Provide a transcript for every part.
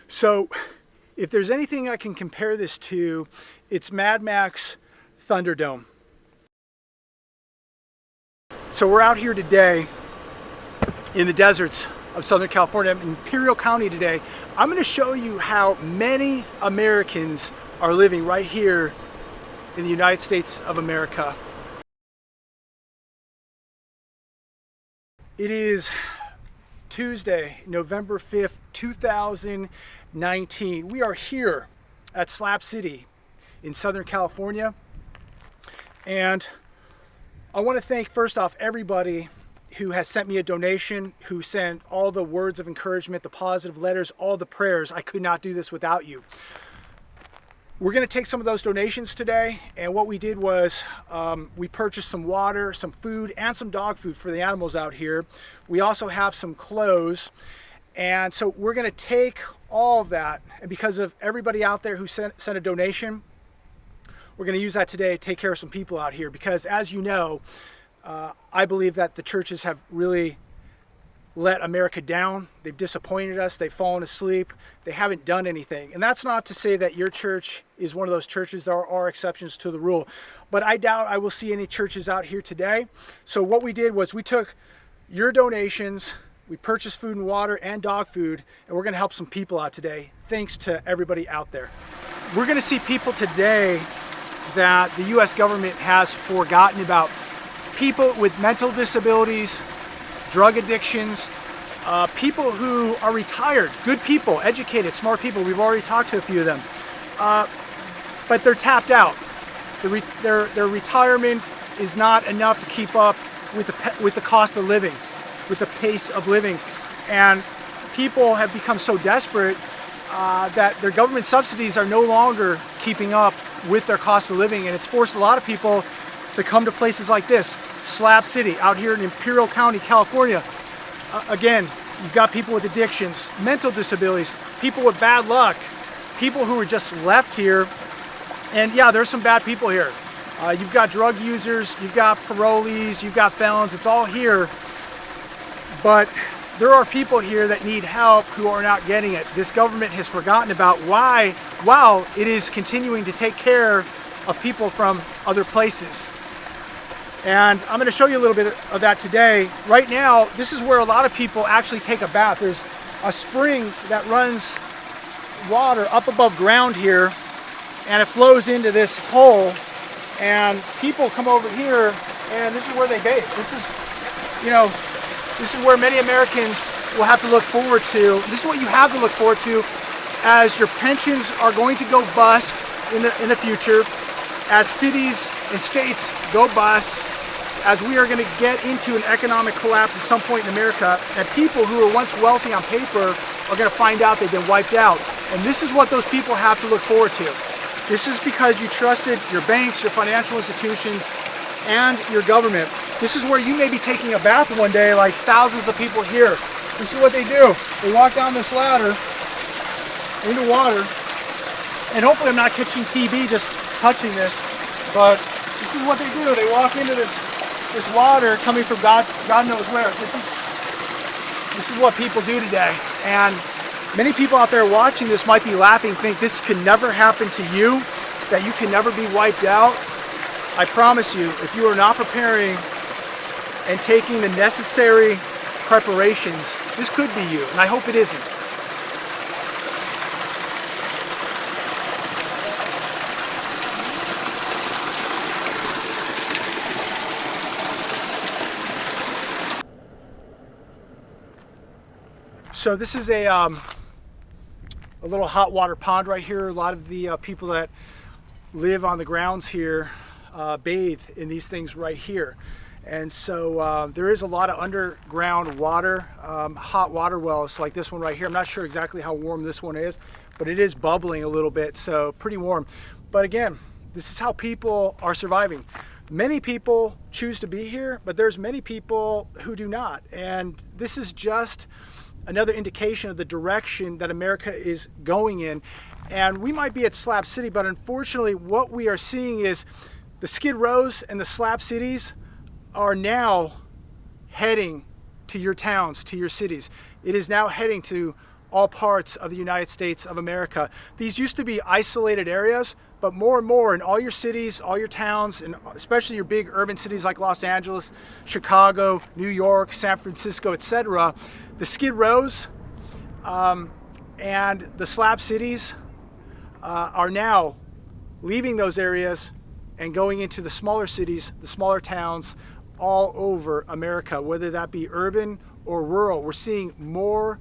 So if there's anything I can compare this to, it's Mad Max Thunderdome. So we're out here today in the deserts of Southern California. I'm in Imperial County today. I'm going to show you how many Americans are living right here in the United States of America. It is Tuesday, November 5th, 2019. We are here at Slab City in Southern California. And I want to thank, first off, everybody who has sent me a donation, who sent all the words of encouragement, the positive letters, all the prayers. I could not do this without you. We're going to take some of those donations today, and what we did was we purchased some water, some food, and some dog food for the animals out here. We also have some clothes, and so we're going to take all of that, and because of everybody out there who sent a donation, we're going to use that today to take care of some people out here, because as you know, I believe that the churches have really let America down. They've disappointed us. They've fallen asleep. They haven't done anything. And that's not to say that your church is one of those churches. There are exceptions to the rule. But I doubt I will see any churches out here today. So what we did was we took your donations, we purchased food and water and dog food, and we're going to help some people out today. Thanks to everybody out there. We're going to see people today that the U.S. government has forgotten about. People with mental disabilities, drug addictions, people who are retired, good people, educated, smart people. We've already talked to a few of them, but they're tapped out. Their retirement is not enough to keep up with the cost of living, with the pace of living, and people have become so desperate that their government subsidies are no longer keeping up with their cost of living, and it's forced a lot of people to come to places like this, Slab City, out here in Imperial County, California. Again, you've got people with addictions, mental disabilities, people with bad luck, people who are just left here. And yeah, there's some bad people here. You've got drug users, you've got parolees, you've got felons, it's all here. But there are people here that need help who are not getting it. This government has forgotten about why, while it is continuing to take care of people from other places. And I'm going to show you a little bit of that today. Right now, this is where a lot of people actually take a bath. There's a spring that runs water up above ground here, and it flows into this hole, and people come over here, and this is where they bathe. This is where many Americans will have to look forward to. This is what you have to look forward to as your pensions are going to go bust in the future, as cities and states go bust, as we are going to get into an economic collapse at some point in America, and people who were once wealthy on paper are going to find out they've been wiped out. And this is what those people have to look forward to. This is because you trusted your banks, your financial institutions, and your government. This is where you may be taking a bath one day like thousands of people here. This is what they do. They walk down this ladder into water, and hopefully I'm not catching TB just touching this, but this is what they do. They walk into this water coming from God knows where. This is what people do today. And many people out there watching this might be laughing, think this can never happen to you, that you can never be wiped out. I promise you, if you are not preparing and taking the necessary preparations, this could be you, and I hope it isn't. So this is a little hot water pond right here. A lot of the people that live on the grounds here bathe in these things right here. And so there is a lot of underground water, hot water wells like this one right here. I'm not sure exactly how warm this one is, but it is bubbling a little bit, so pretty warm. But again, this is how people are surviving. Many people choose to be here, but there's many people who do not. And this is just another indication of the direction that America is going in. And we might be at Slab City, but unfortunately what we are seeing is the Skid Rows and the Slab Cities are now heading to your towns, to your cities. It is now heading to all parts of the United States of America. These used to be isolated areas, but more and more in all your cities, all your towns, and especially your big urban cities like Los Angeles, Chicago, New York, San Francisco, etc., the Skid Rows and the slab cities are now leaving those areas and going into the smaller cities, the smaller towns all over America, whether that be urban or rural. We're seeing more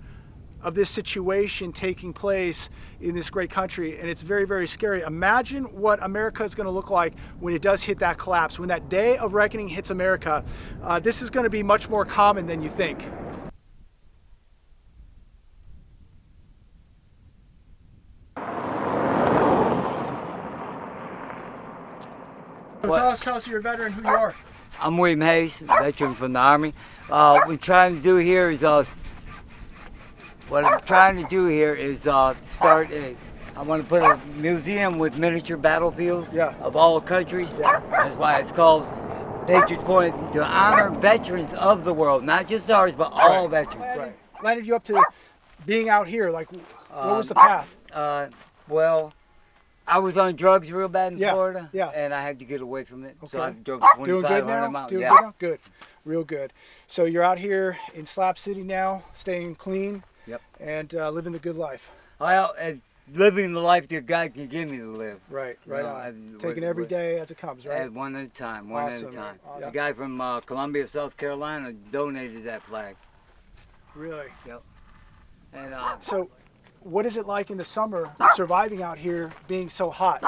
of this situation taking place in this great country, and it's very, very scary. Imagine what America is going to look like when it does hit that collapse, when that day of reckoning hits America. This is going to be much more common than you think. Tell us you're a veteran, who you are. I'm William Hayes, veteran from the Army. What we're trying to do here is start a. I want to put a museum with miniature battlefields of all countries. That's why it's called Patriots Point, to honor veterans of the world, not just ours, but all veterans. Right. Landed you up to being out here. Like, what was the path? Well, I was on drugs real bad in Florida, and I had to get away from it. Okay. So I drove 2,500 miles. Doing good now? Good. Real good. So you're out here in Slab City now, staying clean and living the good life. Well, and living the life that God can give me to live. Right, right. Taking every day as it comes, right? One at a time, one at a time. Awesome. The guy from Columbia, South Carolina donated that flag. Really? Yep. And so, what is it like in the summer surviving out here being so hot?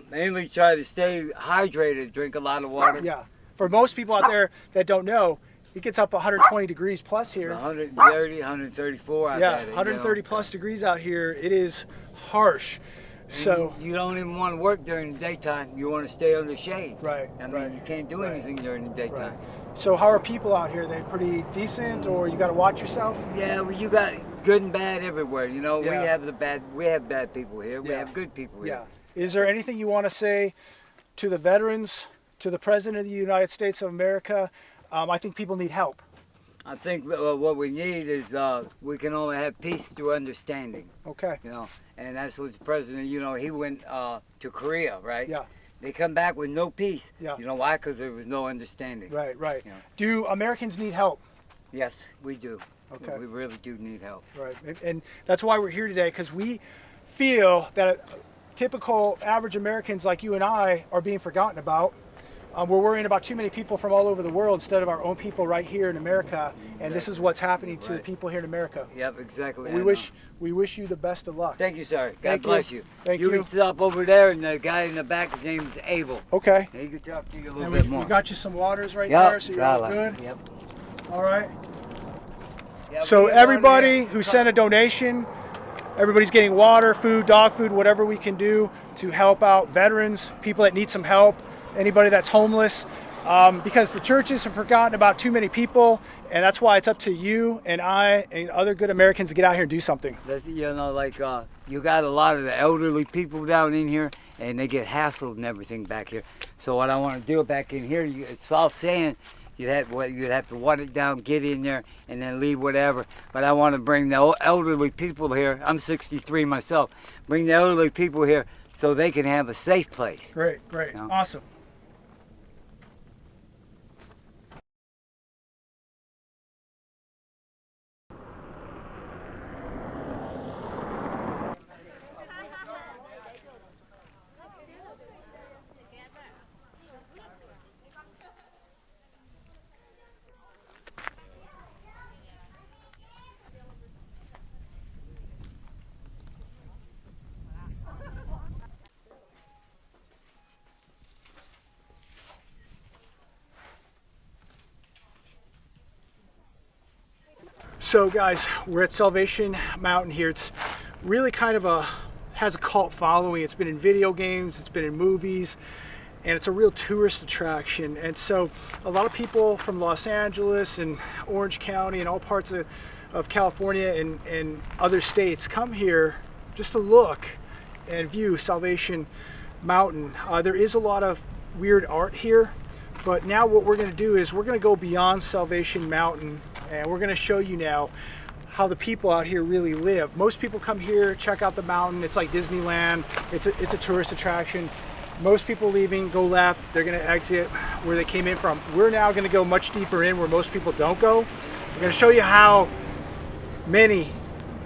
Mainly try to stay hydrated, drink a lot of water. Yeah. For most people out there that don't know, it gets up 120 degrees plus here. 130, 134. I've had it, 130 plus degrees out here. It is harsh. So you don't even want to work during the daytime. You want to stay under shade. Right. I mean, you can't do anything during the daytime. Right. So how are people out here? Are they pretty decent, or you got to watch yourself? Yeah, well, you got good and bad everywhere. You know, we have bad people here. We have good people here. Yeah. Is there anything you want to say to the veterans, to the President of the United States of America? I think people need help. I think what we need is we can only have peace through understanding. Okay. You know, and that's what the president. You know, he went to Korea, right? Yeah. They come back with no peace. Yeah. You know why? Because there was no understanding. Right. Right. You know? Do Americans need help? Yes, we do. Okay. We really do need help. Right. And that's why we're here today, because we feel that typical average Americans like you and I are being forgotten about. We're worrying about too many people from all over the world instead of our own people right here in America, and this is what's happening to the people here in America. Yep, exactly. We wish you the best of luck. Thank you, sir. God bless you. Thank you. You can stop over there, and the guy in the back, his name is Abel. Okay. And he can talk to you a little bit more. We got you some waters right there, so you're all good. Yep. All right. Yep, so everybody who sent a donation, everybody's getting water, food, dog food, whatever we can do to help out veterans, people that need some help, anybody that's homeless, because the churches have forgotten about too many people, and that's why it's up to you and I and other good Americans to get out here and do something. You know, like you got a lot of the elderly people down in here, and they get hassled and everything back here. So what I want to do back in here, it's soft sand. You'd have to water it down, get in there, and then leave whatever. But I want to bring the elderly people here. I'm 63 myself. Bring the elderly people here so they can have a safe place. Great, you know? Awesome. So guys, we're at Salvation Mountain here. It's really kind of has a cult following. It's been in video games, it's been in movies, and it's a real tourist attraction. And so a lot of people from Los Angeles and Orange County and all parts of California and other states come here just to look and view Salvation Mountain. There is a lot of weird art here, but now what we're going to do is we're going to go beyond Salvation Mountain, and we're going to show you now how the people out here really live. Most people come here, check out the mountain. It's like Disneyland. It's a tourist attraction. Most people leaving go left. They're going to exit where they came in from. We're now going to go much deeper in where most people don't go. We're going to show you how many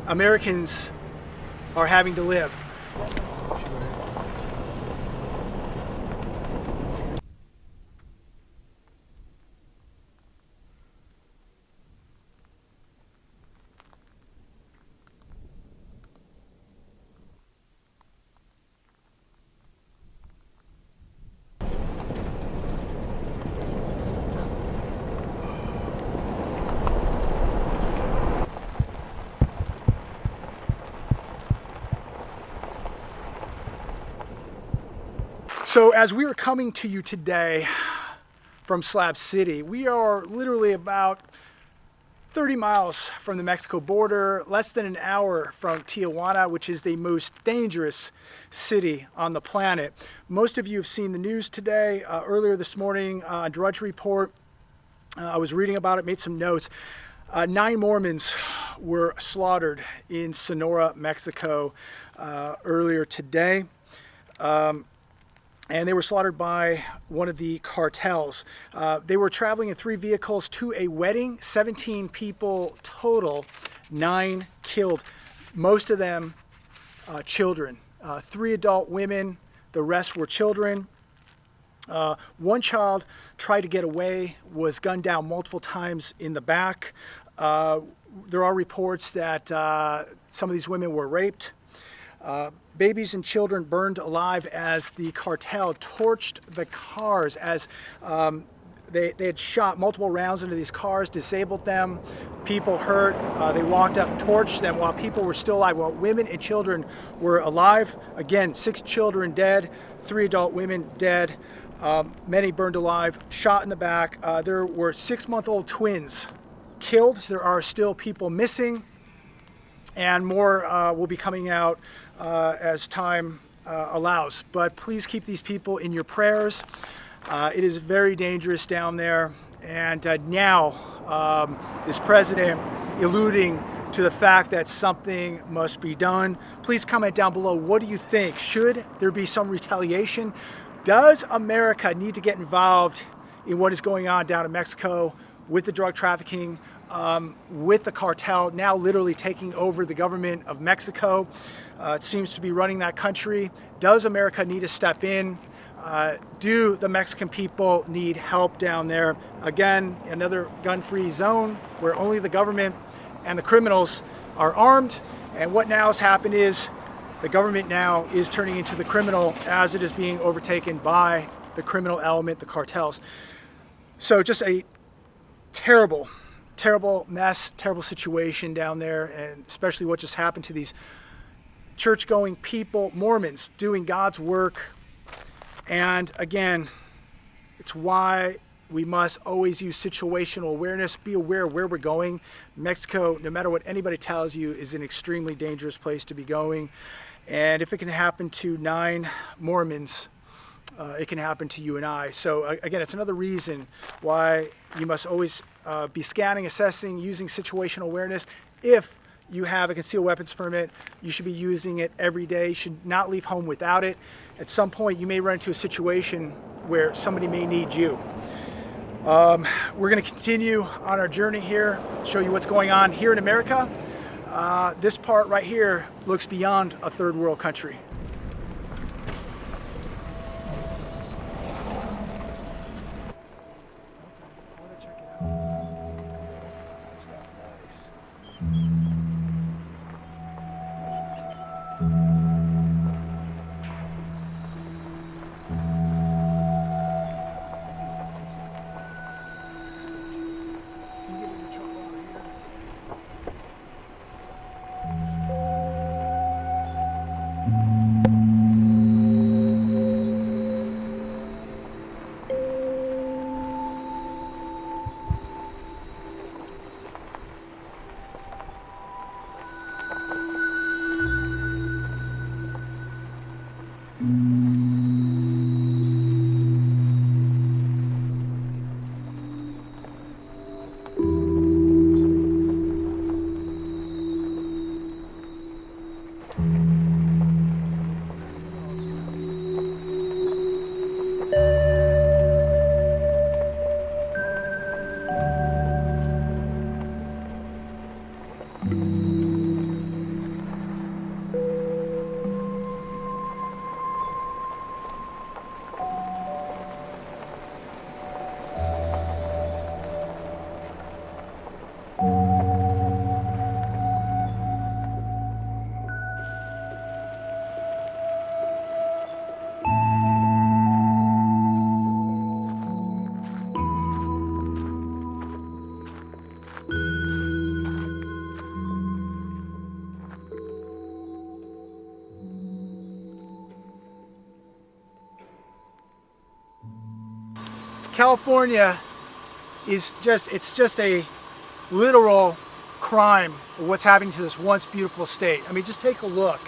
Americans are having to live. So as we are coming to you today from Slab City, we are literally about 30 miles from the Mexico border, less than an hour from Tijuana, which is the most dangerous city on the planet. Most of you have seen the news today. Earlier this morning on Drudge Report, I was reading about it, made some notes. 9 Mormons were slaughtered in Sonora, Mexico earlier today. And they were slaughtered by one of the cartels. They were traveling in 3 vehicles to a wedding, 17 people total, 9 killed, most of them children. 3 adult women, the rest were children. One child tried to get away, was gunned down multiple times in the back. There are reports that some of these women were raped. Babies and children burned alive as the cartel torched the cars as they had shot multiple rounds into these cars, disabled them, people hurt. They walked up, torched them while people were still alive. While women and children were alive. Again, 6 children dead, 3 adult women dead, many burned alive, shot in the back. There were 6-month-old twins killed. There are still people missing, and more will be coming out as time allows. But please keep these people in your prayers. It is very dangerous down there. And now this president alluding to the fact that something must be done. Please comment down below. What do you think? Should there be some retaliation? Does America need to get involved in what is going on down in Mexico with the drug trafficking, with the cartel now literally taking over the government of Mexico? It seems to be running that country. Does America need to step in? Do the Mexican people need help down there? Again, another gun-free zone where only the government and the criminals are armed. And what now has happened is the government now is turning into the criminal as it is being overtaken by the criminal element, the cartels. So just a terrible mess, terrible situation down there, and especially what just happened to these church-going people, Mormons, doing God's work. And again, it's why we must always use situational awareness, be aware of where we're going. Mexico, no matter what anybody tells you, is an extremely dangerous place to be going. And if it can happen to 9 Mormons, it can happen to you and I. So again, it's another reason why you must always be scanning, assessing, using situational awareness. If you have a concealed weapons permit, you should be using it every day. You should not leave home without it. At some point, you may run into a situation where somebody may need you. We're going to continue on our journey here, show you what's going on here in America. This part right here looks beyond a third world country. California is it's just a literal crime of what's happening to this once beautiful state. I mean, just take a look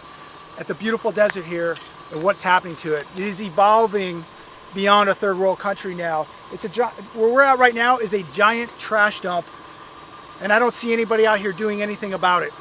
at the beautiful desert here and what's happening to it. It is evolving beyond a third world country now. Where we're at right now is a giant trash dump, and I don't see anybody out here doing anything about it.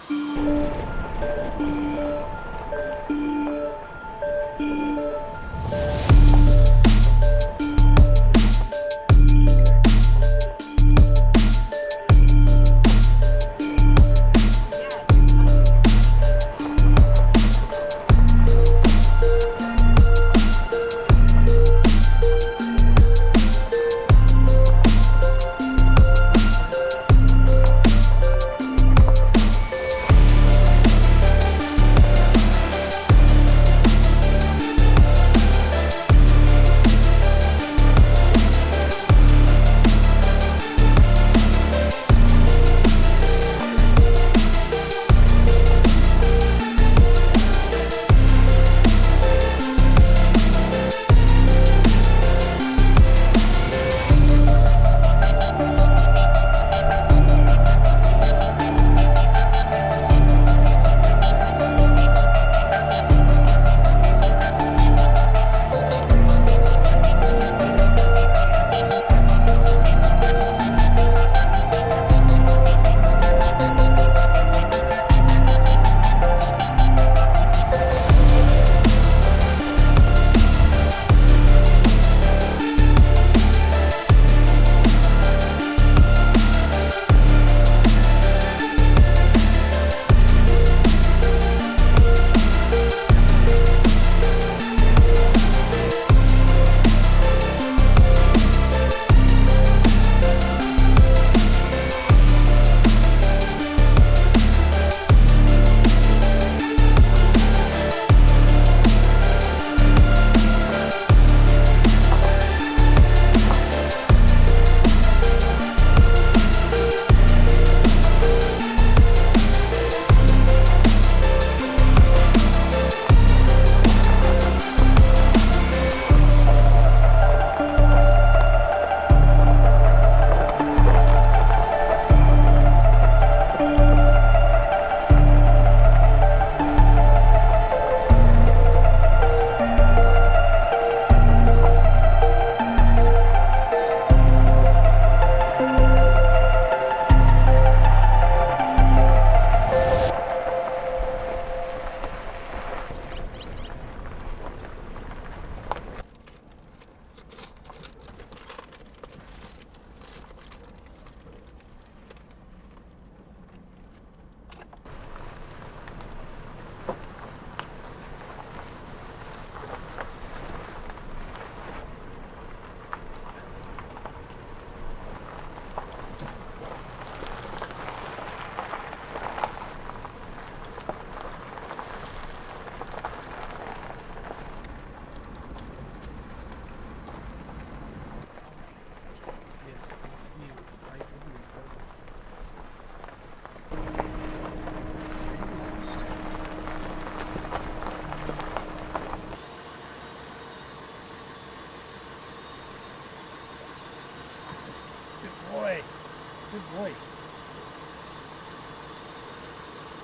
Good boy.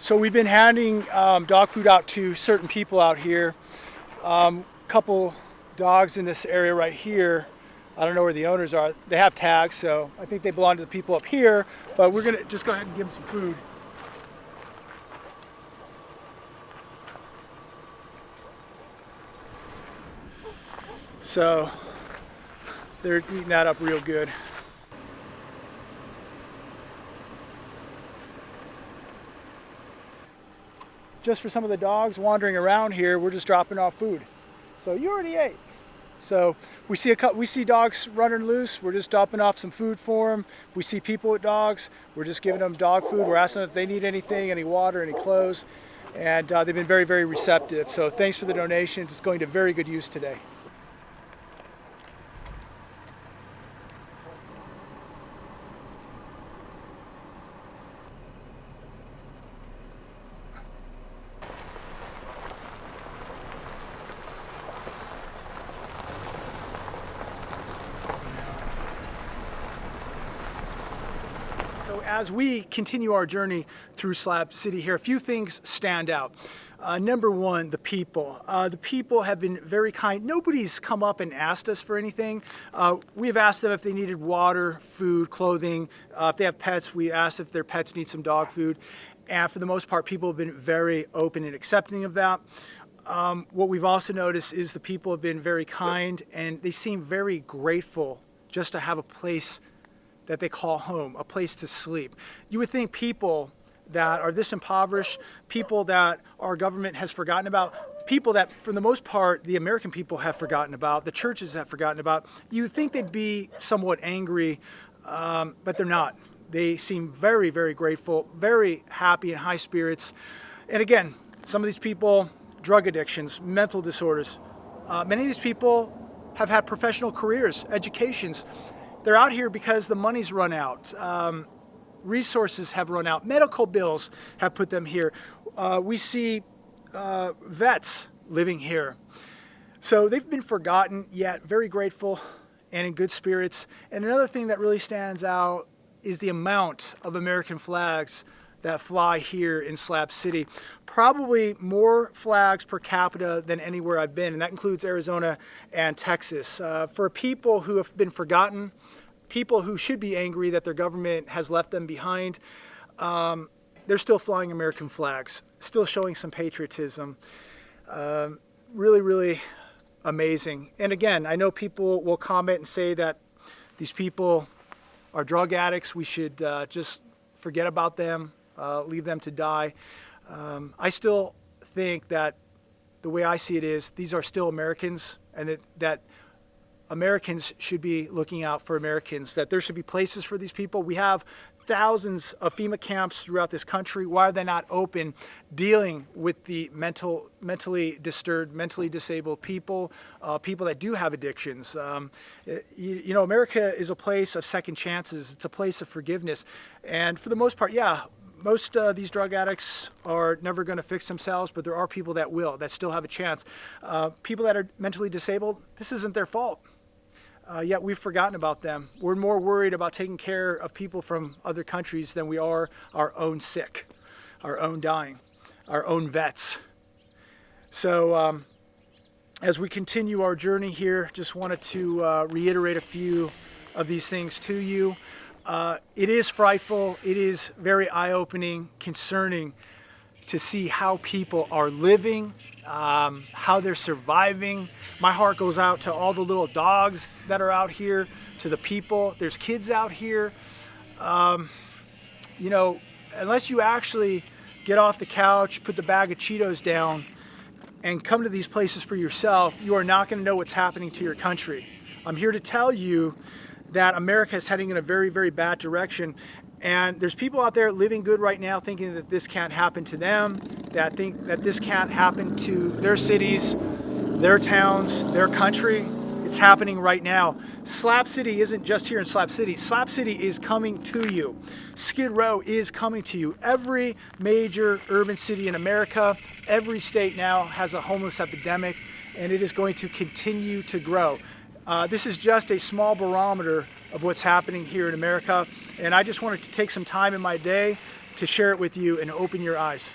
So we've been handing dog food out to certain people out here. Couple dogs in this area right here. I don't know where the owners are. They have tags, so I think they belong to the people up here. But we're gonna just go ahead and give them some food. So they're eating that up real good. Just for some of the dogs wandering around here, we're just dropping off food. So you already ate. So we see dogs running loose, we're just dropping off some food for them. If we see people with dogs, we're just giving them dog food. We're asking them if they need anything, any water, any clothes. And they've been very, very receptive. So thanks for the donations. It's going to very good use today. as we continue our journey through Slab City here, a few things stand out. Number one, the people. The people have been very kind. Nobody's come up and asked us for anything. We've asked them if they needed water, food, clothing. If they have pets, we asked if their pets need some dog food. And for the most part, people have been very open and accepting of that. What we've also noticed is the people have been very kind, and they seem very grateful just to have a place that they call home, a place to sleep. You would think people that are this impoverished, people that our government has forgotten about, people that for the most part the American people have forgotten about, the churches have forgotten about, you would think they'd be somewhat angry, but they're not. They seem very, very grateful, very happy and high spirits. And again, some of these people, drug addictions, mental disorders, many of these people have had professional careers, educations. They're out here because the money's run out. Resources have run out. Medical bills have put them here. We see vets living here. So they've been forgotten, yet very grateful and in good spirits. And another thing that really stands out is the amount of American flags that fly here in Slab City. Probably more flags per capita than anywhere I've been, and that includes Arizona and Texas. For people who have been forgotten, people who should be angry that their government has left them behind, they're still flying American flags, still showing some patriotism. Really, really amazing. And again, I know people will comment and say that these people are drug addicts. We should just forget about them, leave them to die. I still think that the way I see it is these are still Americans, and that Americans should be looking out for Americans, that there should be places for these people. We have thousands of FEMA camps throughout this country. Why are they not open, dealing with the mentally disturbed, mentally disabled people, people that do have addictions? You know, America is a place of second chances. It's a place of forgiveness. And for the most part, yeah, most of these drug addicts are never going to fix themselves, but there are people that will, that still have a chance. People that are mentally disabled, this isn't their fault. Yet we've forgotten about them. We're more worried about taking care of people from other countries than we are our own sick, our own dying, our own vets. So as we continue our journey here, just wanted to reiterate a few of these things to you. It is frightful. It is very eye-opening, concerning to see how people are living, how they're surviving. My heart goes out to all the little dogs that are out here, to the people. There's kids out here. You know, unless you actually get off the couch, put the bag of Cheetos down, and come to these places for yourself, you are not going to know what's happening to your country. I'm here to tell you that America is heading in a very, very bad direction. And there's people out there living good right now thinking that this can't happen to them, that think that this can't happen to their cities, their towns, their country. It's happening right now. Slab City isn't just here in Slab City. Slab City is coming to you. Skid Row is coming to you. Every major urban city in America, every state now has a homeless epidemic, and it is going to continue to grow. This is just a small barometer of what's happening here in America, and I just wanted to take some time in my day to share it with you and open your eyes.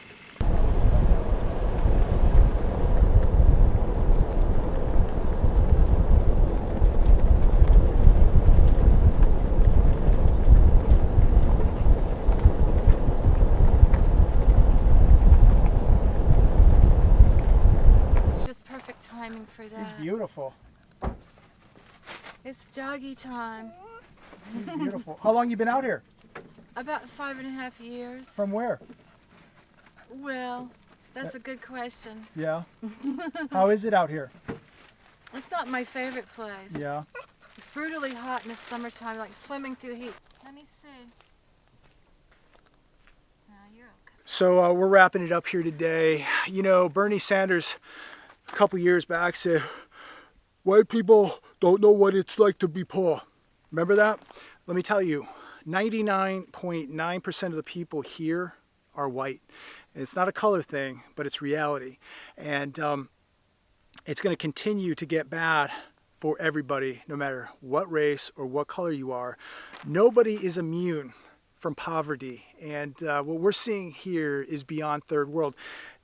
It's just perfect timing for that. He's beautiful. It's doggy time. He's beautiful. How long you been out here? About 5.5 years. From where? Well, that's a good question. Yeah. How is it out here? It's not my favorite place. Yeah. It's brutally hot in the summertime, like swimming through heat. Let me see. No, you're okay. So we're wrapping it up here today. You know, Bernie Sanders a couple years back said, white people don't know what it's like to be poor. Remember that? Let me tell you, 99.9% of the people here are white. It's not a color thing, but it's reality. And it's going to continue to get bad for everybody, no matter what race or what color you are. Nobody is immune from poverty. And what we're seeing here is beyond third world.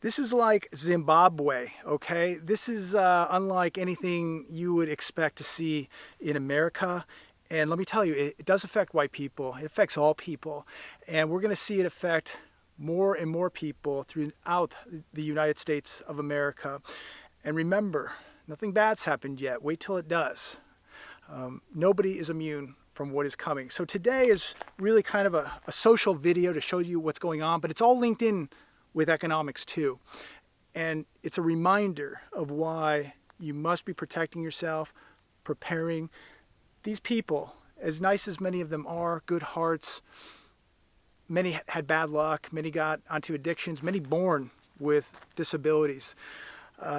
This is like Zimbabwe, okay? This is unlike anything you would expect to see in America. And let me tell you, it does affect white people. It affects all people. And we're going to see it affect more and more people throughout the United States of America. And remember, nothing bad's happened yet. Wait till it does. Nobody is immune from what is coming. So today is really kind of a social video to show you what's going on, but it's all linked in with economics too. And it's a reminder of why you must be protecting yourself, preparing. These people, as nice as many of them are, good hearts, many had bad luck, many got onto addictions, many born with disabilities,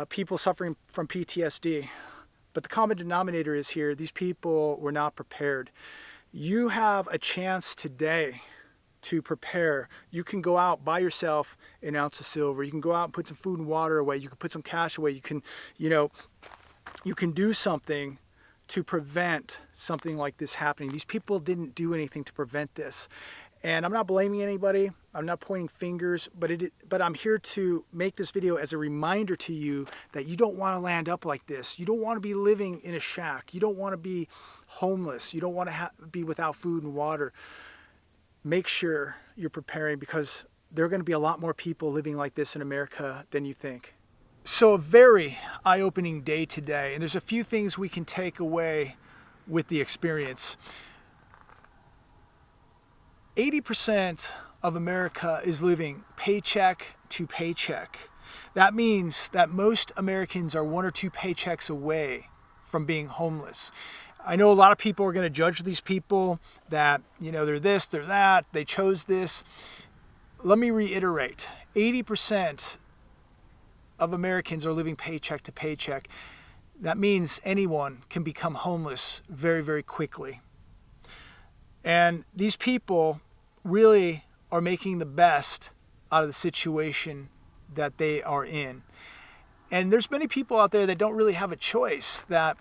people suffering from PTSD. But the common denominator is here, these people were not prepared. You have a chance today to prepare. You can go out, buy yourself an ounce of silver. You can go out and put some food and water away. You can put some cash away. You can, you can do something to prevent something like this happening. These people didn't do anything to prevent this. And I'm not blaming anybody. I'm not pointing fingers, but I'm here to make this video as a reminder to you that you don't want to land up like this. You don't want to be living in a shack. You don't want to be homeless. You don't want to be without food and water. Make sure you're preparing, because there are going to be a lot more people living like this in America than you think. So a very eye-opening day today, and there's a few things we can take away with the experience. 80% of America is living paycheck to paycheck. That means that most Americans are one or two paychecks away from being homeless. I know a lot of people are going to judge these people that, they're this, they're that, they chose this. Let me reiterate, 80% of Americans are living paycheck to paycheck. That means anyone can become homeless very, very quickly. And these people really are making the best out of the situation that they are in. And there's many people out there that don't really have a choice, that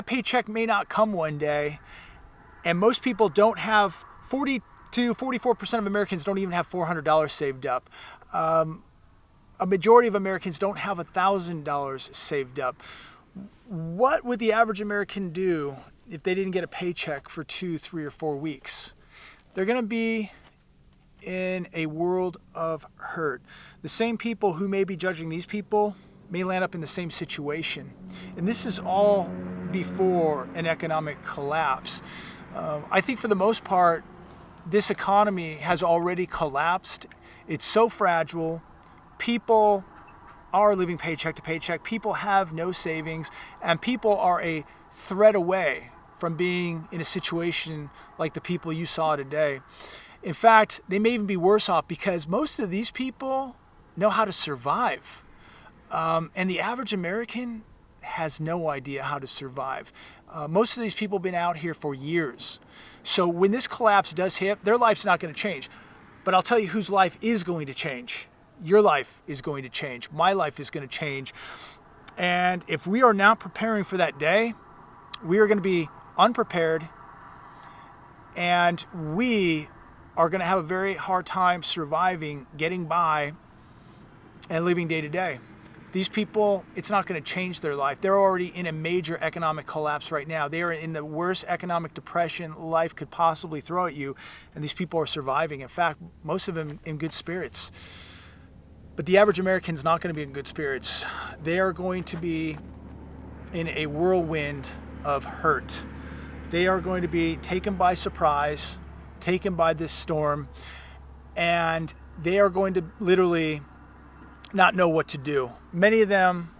paycheck may not come one day. And most people don't have, 44% of Americans don't even have $400 saved up. A majority of Americans don't have $1,000 saved up. What would the average American do if they didn't get a paycheck for 2, 3, or 4 weeks? They're going to be in a world of hurt. The same people who may be judging these people may land up in the same situation. And this is all before an economic collapse. I think for the most part, this economy has already collapsed. It's so fragile. People are living paycheck to paycheck. People have no savings, and people are a threat away from being in a situation like the people you saw today. In fact, they may even be worse off, because most of these people know how to survive. And the average American has no idea how to survive. Most of these people have been out here for years. So when this collapse does hit, their life's not going to change. But I'll tell you whose life is going to change. Your life is going to change. My life is going to change. And if we are not preparing for that day, we are going to be unprepared, and we are going to have a very hard time surviving, getting by, and living day to day. These people, it's not going to change their life. They're already in a major economic collapse right now. They are in the worst economic depression life could possibly throw at you, and these people are surviving. In fact, most of them in good spirits. But the average American is not going to be in good spirits. They are going to be in a whirlwind of hurt. They are going to be taken by surprise, taken by this storm, and they are going to literally not know what to do. Many of them,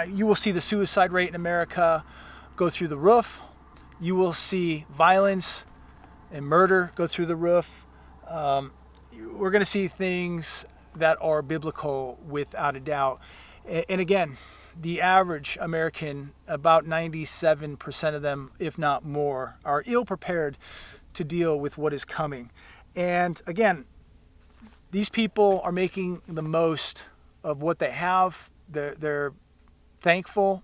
you will see the suicide rate in America go through the roof. You will see violence and murder go through the roof. We're going to see things that are biblical without a doubt. And again, the average American, about 97% of them, if not more, are ill-prepared to deal with what is coming. And again, these people are making the most of what they have. They're thankful.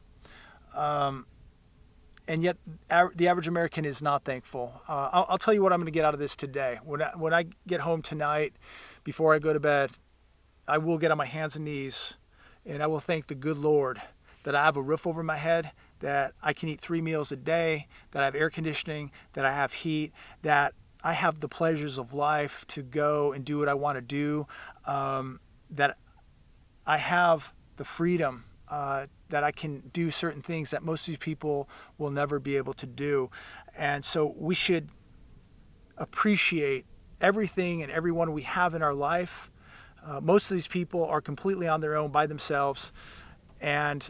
and yet the average American is not thankful. I'll tell you what I'm going to get out of this today. When I get home tonight, before I go to bed, I will get on my hands and knees, and I will thank the good Lord that I have a roof over my head, that I can eat 3 meals a day, that I have air conditioning, that I have heat, that I have the pleasures of life to go and do what I want to do, that I have the freedom that I can do certain things that most of these people will never be able to do. And so we should appreciate everything and everyone we have in our life. Most of these people are completely on their own by themselves. And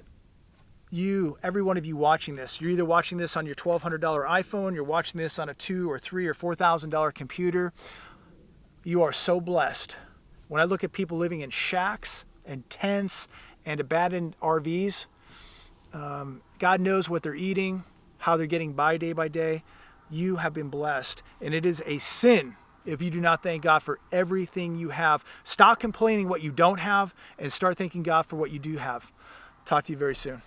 you, every one of you watching this, you're either watching this on your $1,200 iPhone, you're watching this on a $2,000 or $3,000 or $4,000 computer. You are so blessed. When I look at people living in shacks and tents and abandoned RVs, God knows what they're eating, how they're getting by day. You have been blessed. And it is a sin if you do not thank God for everything you have. Stop complaining what you don't have and start thanking God for what you do have. Talk to you very soon.